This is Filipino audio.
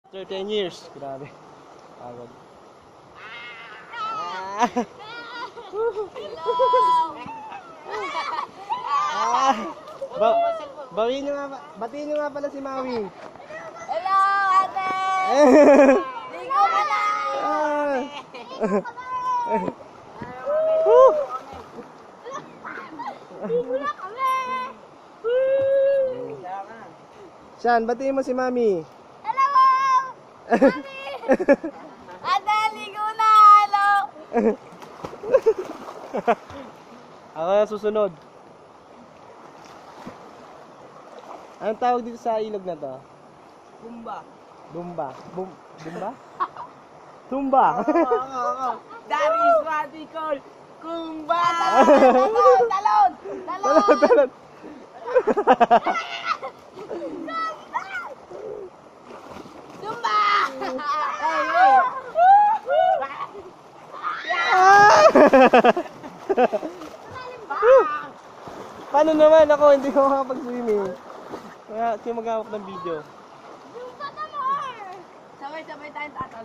After 10 years. Grabe. Pagod. Bawiin nyo nga, batiin nyo nga pala si Maui. Hello, ate! Ligo ka na! Ligo na kami! Sean, batiin mo si Mami. Hello! Mami! Ate, ligo na! Hello! Ako na susunod. Anong tawag dito sa ilog na to? Bumba. Bumba. Bumba? Tumba. That is what we call Kumba! Talon! Talon! Talon! Talon. Zumba! Hey, hey! Paano naman ako? Hindi ko makapag-swimming. Kaya mag-hawak ng video. Sabay-sabay tayong tatalon.